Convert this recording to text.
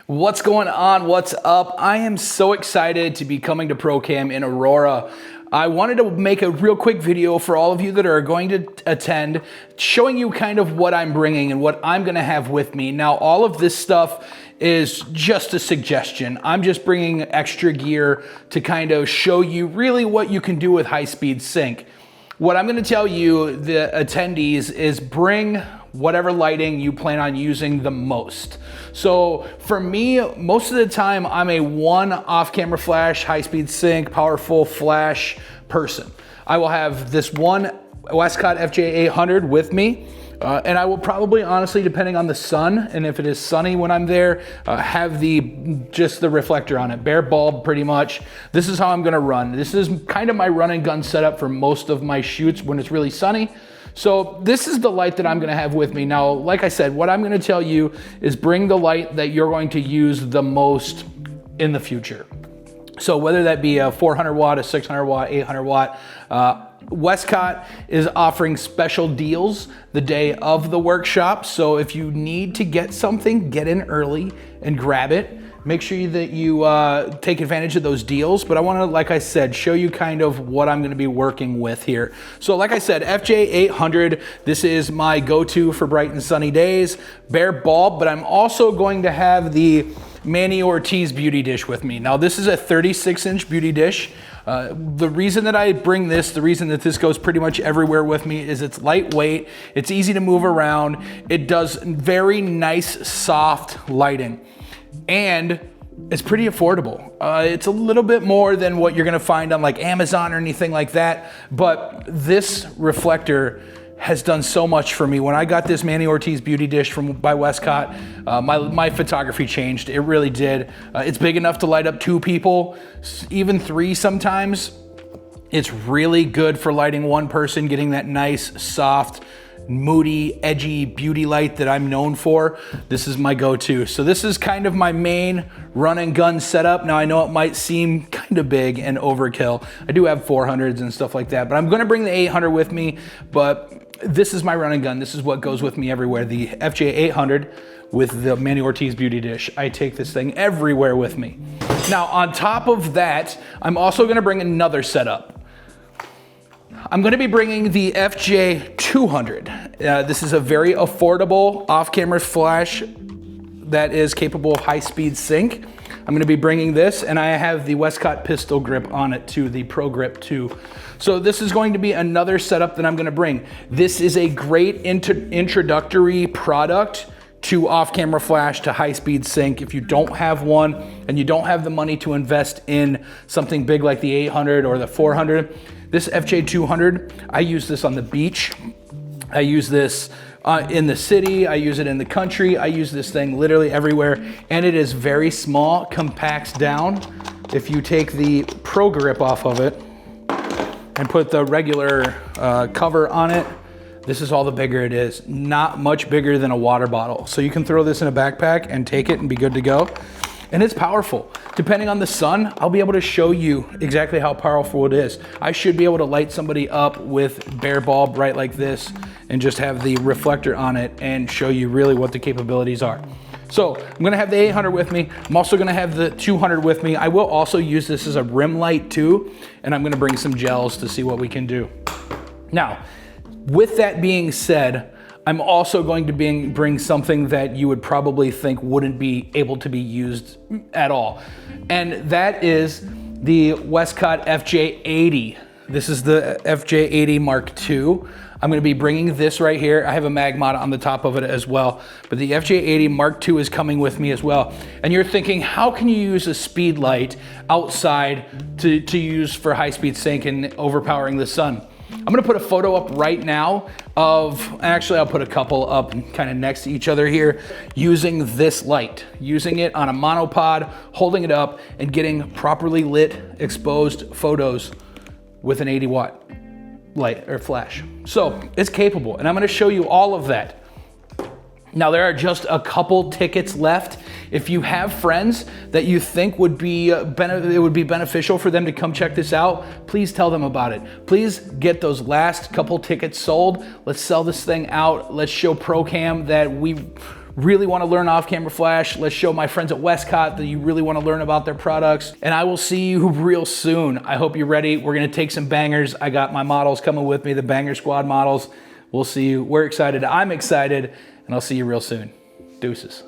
What's going on? What's up? I am so excited to be coming to ProCam in Aurora. I wanted to make a real quick video for all of you that are going to attend, showing you kind of what I'm bringing and what I'm gonna have with me. Now, all of this stuff is just a suggestion. I'm just bringing extra gear to kind of show you really what you can do with high-speed sync. What I'm gonna tell you, the attendees, is bring whatever lighting you plan on using the most. So for me, most of the time, I'm a one off-camera flash, high-speed sync, powerful flash person. I will have this one Westcott FJ800 with me, and I will probably, honestly, depending on the sun, and if it is sunny when I'm there, have just the reflector on it, bare bulb pretty much. This is how I'm gonna run. This is kind of my run and gun setup for most of my shoots when it's really sunny. So this is the light that I'm gonna have with me. Now, like I said, what I'm gonna tell you is bring the light that you're going to use the most in the future. So whether that be a 400 watt, a 600 watt, 800 watt, Westcott is offering special deals the day of the workshop. So if you need to get something, get in early and grab it. Make sure that you take advantage of those deals. But I wanna, like I said, show you kind of what I'm gonna be working with here. So like I said, FJ800, this is my go-to for bright and sunny days, bare bulb, but I'm also going to have the Manny Ortiz beauty dish with me. Now this is a 36-inch beauty dish. The reason that I bring this, the reason that this goes pretty much everywhere with me is it's lightweight, it's easy to move around, it does very nice, soft lighting. And it's pretty affordable. It's a little bit more than what you're gonna find on like Amazon or anything like that, but this reflector has done so much for me. When I got this Manny Ortiz beauty dish by Westcott, my photography changed. It really did. It's big enough to light up 2 people, even 3 sometimes. It's really good for lighting 1 person, getting that nice, soft, moody, edgy beauty light that I'm known for. This is my go-to. So this is kind of my main run and gun setup. Now I know it might seem kind of big and overkill. I do have 400s and stuff like that, but I'm gonna bring the 800 with me, but this is my run and gun. This is what goes with me everywhere. The FJ800 with the Manny Ortiz beauty dish. I take this thing everywhere with me. Now on top of that, I'm also gonna bring another setup. I'm gonna be bringing the FJ200. This is a very affordable off-camera flash that is capable of high-speed sync. I'm gonna be bringing this, and I have the Westcott pistol grip on it too, the Pro Grip 2. So this is going to be another setup that I'm gonna bring. This is a great introductory product to off-camera flash, to high-speed sync. If you don't have one and you don't have the money to invest in something big like the 800 or the 400, this FJ200, I use this on the beach. I use this in the city. I use it in the country. I use this thing literally everywhere. And it is very small, compacts down. If you take the Pro Grip off of it and put the regular cover on it, this is all the bigger it is. Not much bigger than a water bottle. So you can throw this in a backpack and take it and be good to go. And it's powerful. Depending on the sun, I'll be able to show you exactly how powerful it is. I should be able to light somebody up with bare bulb right like this and just have the reflector on it and show you really what the capabilities are. So I'm gonna have the 800 with me. I'm also gonna have the 200 with me. I will also use this as a rim light too, and I'm gonna bring some gels to see what we can do. Now, with that being said, I'm also going to bring something that you would probably think wouldn't be able to be used at all. And that is the Westcott FJ80. This is the FJ80 Mark II. I'm gonna be bringing this right here. I have a mag mod on the top of it as well, but the FJ80 Mark II is coming with me as well. And you're thinking, how can you use a speed light outside to use for high-speed sync and overpowering the sun? I'm gonna put a photo up right now of, actually I'll put a couple up kind of next to each other here, using this light, using it on a monopod, holding it up and getting properly lit, exposed photos with an 80 watt light or flash. So it's capable, and I'm gonna show you all of that. Now there are just a couple tickets left. If you have friends that you think it would be beneficial for them to come check this out, please tell them about it. Please get those last couple tickets sold. Let's sell this thing out. Let's show ProCam that we really want to learn off-camera flash, let's show my friends at Westcott that you really want to learn about their products. And I will see you real soon. I hope you're ready. We're going to take some bangers. I got my models coming with me, the Banger Squad models. We'll see you. We're excited. I'm excited. And I'll see you real soon. Deuces.